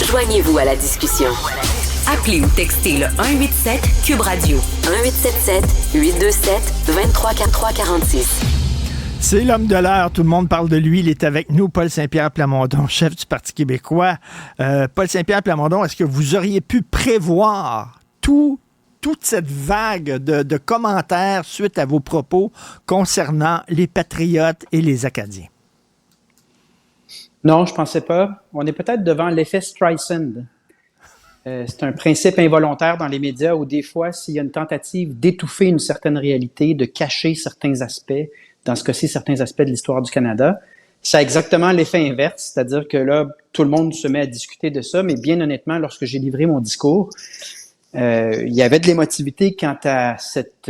Joignez-vous à la discussion. Appelez ou textez le 187 Cube Radio 1877-827-2343-46. C'est l'homme de l'heure, tout le monde parle de lui. Il est avec nous, Paul Saint-Pierre Plamondon, chef du Parti québécois. Paul Saint-Pierre Plamondon, est-ce que vous auriez pu prévoir toute cette vague de commentaires suite à vos propos concernant les Patriotes et les Acadiens? Non, je pensais pas. On est peut-être devant l'effet Streisand. C'est un principe involontaire dans les médias où des fois, s'il y a une tentative d'étouffer une certaine réalité, de cacher certains aspects, dans ce cas-ci, certains aspects de l'histoire du Canada, ça a exactement l'effet inverse, c'est-à-dire que là, tout le monde se met à discuter de ça, mais bien honnêtement, lorsque j'ai livré mon discours, il y avait de l'émotivité quant à cette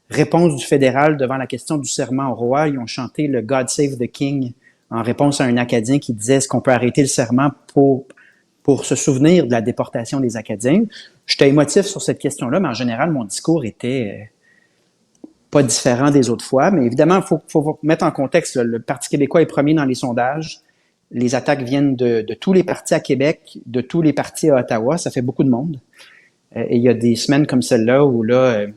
réponse du fédéral devant la question du serment au roi. Ils ont chanté le « God Save the King » en réponse à un Acadien qui disait « Est-ce qu'on peut arrêter le serment pour se souvenir de la déportation des Acadiens? » J'étais émotif sur cette question-là, mais en général, mon discours était pas différent des autres fois. Mais évidemment, il faut mettre en contexte, le Parti québécois est premier dans les sondages. Les attaques viennent de tous les partis à Québec, de tous les partis à Ottawa. Ça fait beaucoup de monde. Et il y a des semaines comme celle-là où là,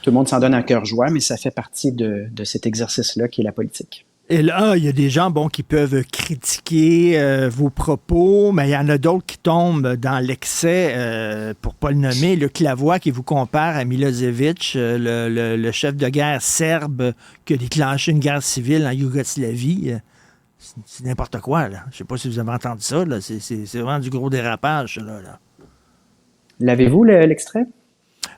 tout le monde s'en donne à cœur joie, mais ça fait partie de cet exercice-là qui est la politique. Et là, il y a des gens qui peuvent critiquer vos propos, mais il y en a d'autres qui tombent dans l'excès, pour ne pas le nommer. Luc Lavoie qui vous compare à Milosevic, le chef de guerre serbe qui a déclenché une guerre civile en Yougoslavie. C'est n'importe quoi, là. Je ne sais pas si vous avez entendu ça, là. C'est vraiment du gros dérapage, là. L'avez-vous, l'extrait?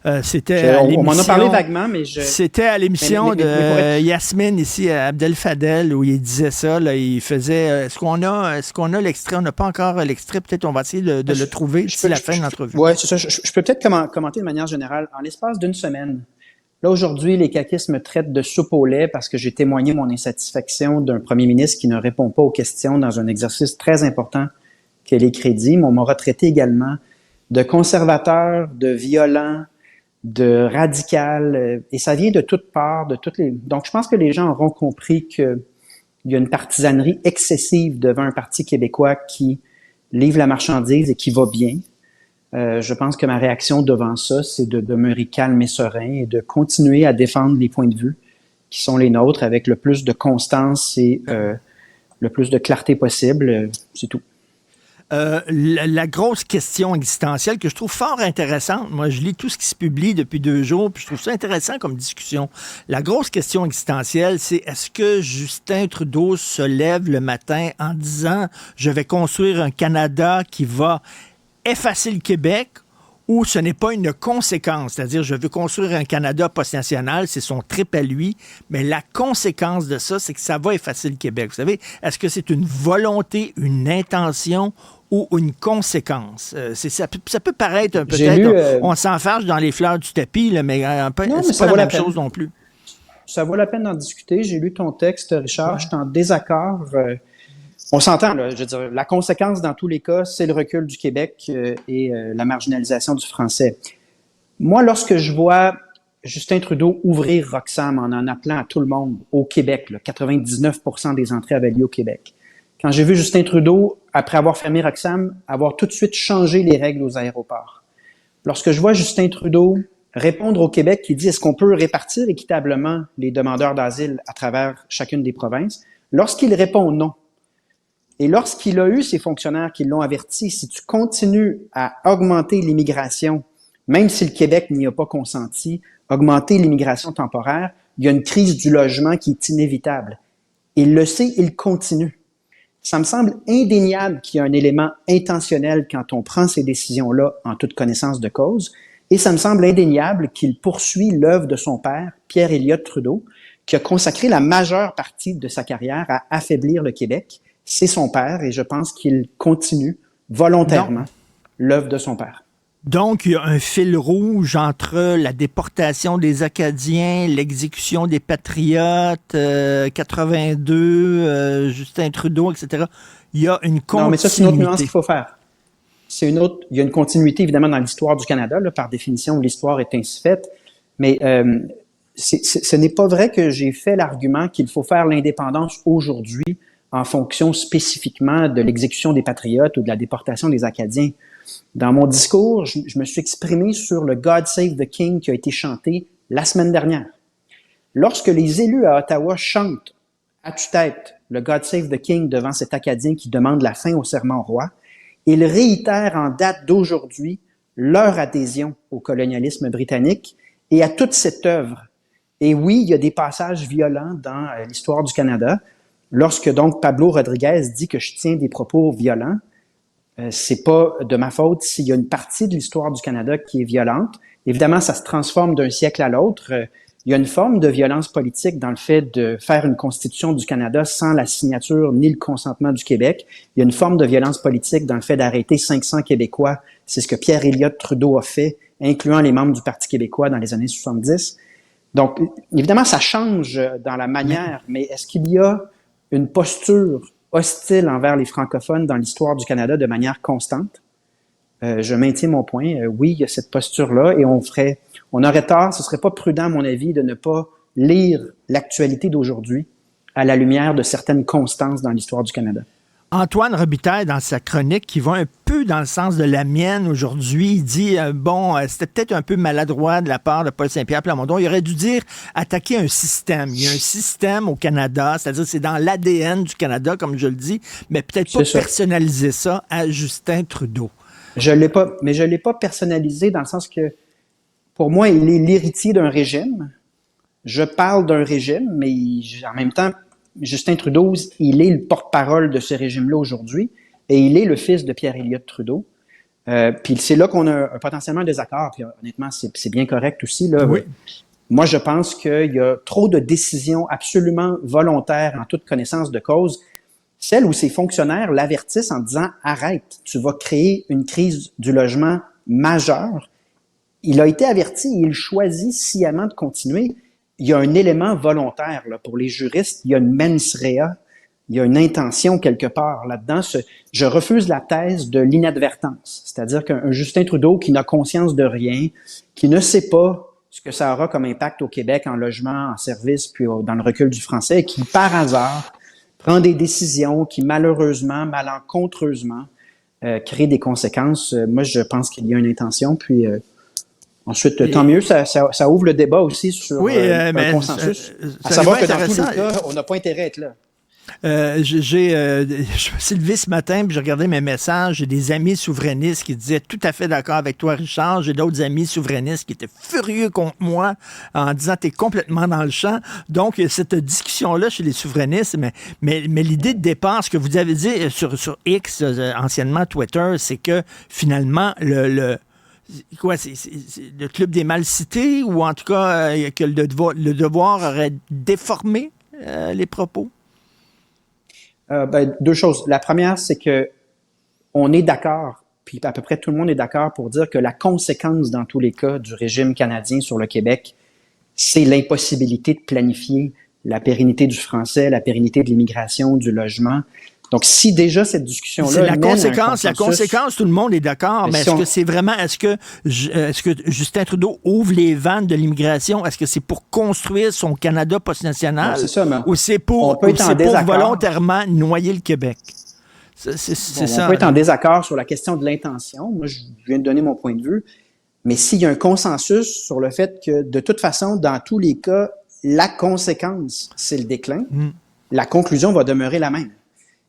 On m'en a parlé vaguement, mais C'était à l'émission de Yasmine ici à Abdel Fadel où il disait ça. Là, il faisait. Est-ce qu'on a l'extrait? On n'a pas encore l'extrait. Peut-être on va essayer de le trouver d'ici la fin de l'entrevue. Oui, c'est ça. Je peux peut-être commenter de manière générale. En l'espace d'une semaine, là aujourd'hui, les caquistes me traitent de soupe au lait parce que j'ai témoigné mon insatisfaction d'un premier ministre qui ne répond pas aux questions dans un exercice très important qu'est les crédits. Mais on m'a retraité également de conservateur, de violent, de radical, et ça vient de toutes parts, Donc, je pense que les gens auront compris qu'il y a une partisanerie excessive devant un parti québécois qui livre la marchandise et qui va bien. Je pense que ma réaction devant ça, c'est de demeurer calme et serein et de continuer à défendre les points de vue qui sont les nôtres avec le plus de constance et le plus de clarté possible. C'est tout. La grosse question existentielle que je trouve fort intéressante, moi je lis tout ce qui se publie depuis 2 jours, puis je trouve ça intéressant comme discussion. La grosse question existentielle, c'est est-ce que Justin Trudeau se lève le matin en disant « Je vais construire un Canada qui va effacer le Québec » ou ce n'est pas une conséquence, c'est-à-dire je veux construire un Canada post-national, c'est son trip à lui, mais la conséquence de ça, c'est que ça va effacer le Québec. Vous savez, est-ce que c'est une volonté, une intention ou une conséquence? Ça peut paraître peut-être, on s'enfarge dans les fleurs du tapis, là, mais c'est pas la même chose non plus. Ça vaut la peine d'en discuter. J'ai lu ton texte, Richard, je suis en désaccord. On s'entend, là, je veux dire, la conséquence dans tous les cas, c'est le recul du Québec et la marginalisation du français. Moi, lorsque je vois Justin Trudeau ouvrir Roxham en appelant à tout le monde au Québec, là, 99% des entrées avaient lieu au Québec. Quand j'ai vu Justin Trudeau, après avoir fermé Roxham, avoir tout de suite changé les règles aux aéroports. Lorsque je vois Justin Trudeau répondre au Québec qui dit est-ce qu'on peut répartir équitablement les demandeurs d'asile à travers chacune des provinces, lorsqu'il répond non, et lorsqu'il a eu ses fonctionnaires qui l'ont averti, si tu continues à augmenter l'immigration, même si le Québec n'y a pas consenti, augmenter l'immigration temporaire, il y a une crise du logement qui est inévitable. Il le sait, il continue. Ça me semble indéniable qu'il y a un élément intentionnel quand on prend ces décisions-là en toute connaissance de cause, et ça me semble indéniable qu'il poursuit l'œuvre de son père, Pierre Elliott Trudeau, qui a consacré la majeure partie de sa carrière à affaiblir le Québec. C'est son père et je pense qu'il continue volontairement l'œuvre de son père. Donc, il y a un fil rouge entre la déportation des Acadiens, l'exécution des Patriotes, 82, Justin Trudeau, etc. Il y a une continuité. Non, mais ça, c'est une autre nuance qu'il faut faire. Il y a une continuité, évidemment, dans l'histoire du Canada. Là, par définition, l'histoire est ainsi faite. Mais ce n'est pas vrai que j'ai fait l'argument qu'il faut faire l'indépendance aujourd'hui en fonction spécifiquement de l'exécution des Patriotes ou de la déportation des Acadiens. Dans mon discours, je me suis exprimé sur le God Save the King qui a été chanté la semaine dernière. Lorsque les élus à Ottawa chantent à tue-tête le God Save the King devant cet Acadien qui demande la fin au serment au roi, ils réitèrent en date d'aujourd'hui leur adhésion au colonialisme britannique et à toute cette œuvre. Et oui, il y a des passages violents dans l'histoire du Canada. Lorsque donc Pablo Rodriguez dit que je tiens des propos violents, c'est pas de ma faute s'il y a une partie de l'histoire du Canada qui est violente. Évidemment, ça se transforme d'un siècle à l'autre. Il y a une forme de violence politique dans le fait de faire une constitution du Canada sans la signature ni le consentement du Québec. Il y a une forme de violence politique dans le fait d'arrêter 500 Québécois. C'est ce que Pierre Elliott Trudeau a fait, incluant les membres du Parti québécois dans les années 70. Donc, évidemment, ça change dans la manière, mais est-ce qu'il y a une posture hostile envers les francophones dans l'histoire du Canada de manière constante? Je maintiens mon point. Oui, il y a cette posture-là et on aurait tort, ce serait pas prudent, à mon avis, de ne pas lire l'actualité d'aujourd'hui à la lumière de certaines constances dans l'histoire du Canada. Antoine Robitaille, dans sa chronique, qui va un peu dans le sens de la mienne aujourd'hui, il dit, c'était peut-être un peu maladroit de la part de Paul Saint-Pierre Plamondon. Il aurait dû dire attaquer un système. Il y a un système au Canada, c'est-à-dire c'est dans l'ADN du Canada, comme je le dis, mais peut-être pas personnaliser ça à Justin Trudeau. Je l'ai pas personnalisé dans le sens que, pour moi, il est l'héritier d'un régime. Je parle d'un régime, mais en même temps, Justin Trudeau, il est le porte-parole de ce régime-là aujourd'hui et il est le fils de Pierre Elliott Trudeau. Puis c'est là qu'on a potentiellement un désaccord. Puis honnêtement, c'est bien correct aussi. Là. Oui. Moi, je pense qu'il y a trop de décisions absolument volontaires en toute connaissance de cause, celles où ces fonctionnaires l'avertissent en disant « Arrête, tu vas créer une crise du logement majeure ». Il a été averti et il choisit sciemment de continuer. Il y a un élément volontaire là, pour les juristes, il y a une mens rea, il y a une intention quelque part là-dedans. Je refuse la thèse de l'inadvertance, c'est-à-dire qu'un Justin Trudeau qui n'a conscience de rien, qui ne sait pas ce que ça aura comme impact au Québec en logement, en service, puis dans le recul du français, et qui par hasard prend des décisions qui malheureusement, malencontreusement, créent des conséquences. Moi, je pense qu'il y a une intention, puis... Ensuite, tant mieux, ça ouvre le débat aussi sur un consensus. À savoir que dans tous les cas, on n'a pas intérêt à être là. Je me suis levé ce matin puis j'ai regardé mes messages. J'ai des amis souverainistes qui disaient tout à fait d'accord avec toi, Richard. J'ai d'autres amis souverainistes qui étaient furieux contre moi en disant t'es complètement dans le champ. Donc, cette discussion-là chez les souverainistes, mais l'idée de départ, ce que vous avez dit sur X, anciennement Twitter, c'est que finalement, c'est le club des mal cités ou en tout cas que le devoir aurait déformé les propos? Deux choses. La première, c'est que on est d'accord, puis à peu près tout le monde est d'accord pour dire que la conséquence dans tous les cas du régime canadien sur le Québec, c'est l'impossibilité de planifier la pérennité du français, la pérennité de l'immigration, du logement. Donc, si déjà cette discussion-là... C'est la conséquence, tout le monde est d'accord, mais est-ce que c'est vraiment... Est-ce que Justin Trudeau ouvre les vannes de l'immigration? Est-ce que c'est pour construire son Canada post-national? C'est ça, mais ou c'est pour volontairement noyer le Québec? C'est ça. On peut être en désaccord sur la question de l'intention. Moi, je viens de donner mon point de vue. Mais s'il y a un consensus sur le fait que, de toute façon, dans tous les cas, la conséquence, c'est le déclin, la conclusion va demeurer la même.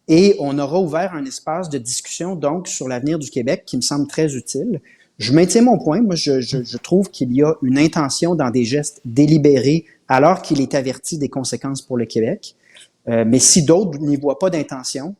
Et on aura ouvert un espace de discussion, donc, sur l'avenir du Québec qui me semble très utile. Je maintiens mon point. Moi, je trouve qu'il y a une intention dans des gestes délibérés alors qu'il est averti des conséquences pour le Québec. Mais si d'autres n'y voient pas d'intention,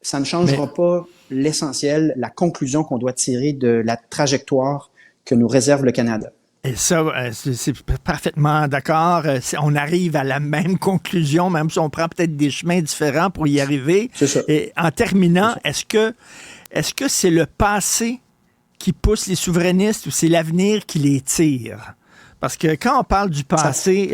ça ne changera pas l'essentiel, la conclusion qu'on doit tirer de la trajectoire que nous réserve le Canada. Et ça, c'est parfaitement d'accord. On arrive à la même conclusion, même si on prend peut-être des chemins différents pour y arriver. C'est ça. Et en terminant, est-ce que c'est le passé qui pousse les souverainistes ou c'est l'avenir qui les tire? Parce que quand on parle du passé,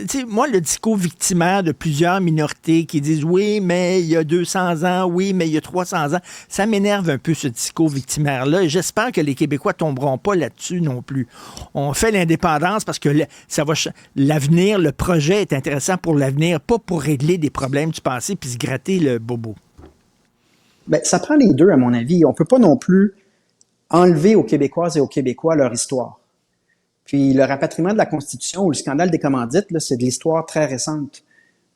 tu sais, moi, le discours victimaire de plusieurs minorités qui disent oui, mais il y a 200 ans, oui, mais il y a 300 ans, ça m'énerve un peu ce discours victimaire-là. Et j'espère que les Québécois tomberont pas là-dessus non plus. On fait l'indépendance parce que l'avenir, le projet est intéressant pour l'avenir, pas pour régler des problèmes du passé puis se gratter le bobo. Ben, ça prend les deux, à mon avis. On peut pas non plus enlever aux Québécoises et aux Québécois leur histoire. Puis le rapatriement de la Constitution ou le scandale des commandites, là, c'est de l'histoire très récente.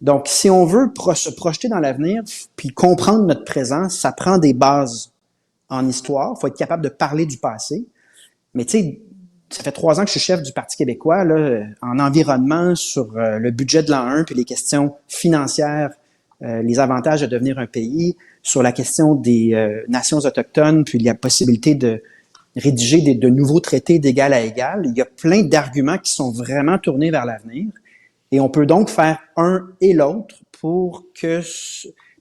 Donc, si on veut se projeter dans l'avenir puis comprendre notre présent, ça prend des bases en histoire. Il faut être capable de parler du passé. Mais tu sais, ça fait 3 ans que je suis chef du Parti québécois là, en environnement sur le budget de l'an 1 puis les questions financières, les avantages de devenir un pays, sur la question des nations autochtones puis la possibilité de rédiger de nouveaux traités d'égal à égal. Il y a plein d'arguments qui sont vraiment tournés vers l'avenir. Et on peut donc faire un et l'autre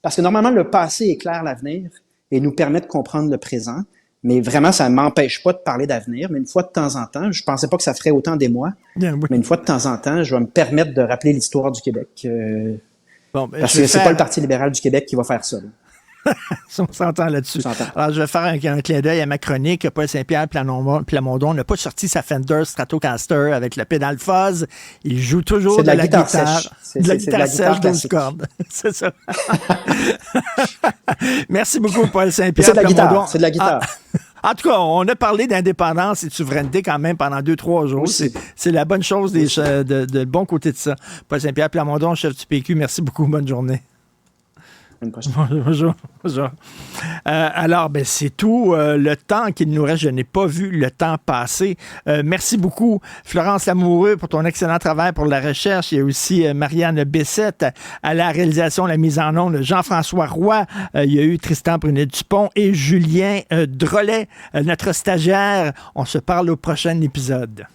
parce que normalement, le passé éclaire l'avenir et nous permet de comprendre le présent. Mais vraiment, ça ne m'empêche pas de parler d'avenir. Mais une fois de temps en temps, je pensais pas que ça ferait autant d'émoi, mais une fois de temps en temps, je vais me permettre de rappeler l'histoire du Québec. Parce que c'est pas le Parti libéral du Québec qui va faire ça. Là. On s'entend là-dessus. Alors, je vais faire un clin d'œil à ma chronique. Paul Saint-Pierre Plamondon n'a pas sorti sa Fender Stratocaster avec le pédale fuzz. Il joue toujours de la guitare sèche. De la guitare sèche 12 cordes. C'est ça. Merci beaucoup, Paul Saint-Pierre Plamondon. C'est de la guitare. En tout cas, on a parlé d'indépendance et de souveraineté quand même pendant 2-3 jours. C'est la bonne chose, de bon côté de ça. Paul Saint-Pierre Plamondon, chef du PQ, merci beaucoup. Bonne journée. Bonjour. Alors, c'est tout. Le temps qu'il nous reste, je n'ai pas vu le temps passer. Merci beaucoup, Florence Lamoureux, pour ton excellent travail pour la recherche. Il y a aussi Marianne Bessette à la réalisation, la mise en onde, Jean-François Roy. Il y a eu Tristan Brunet-Dupont et Julien Drolet, notre stagiaire. On se parle au prochain épisode.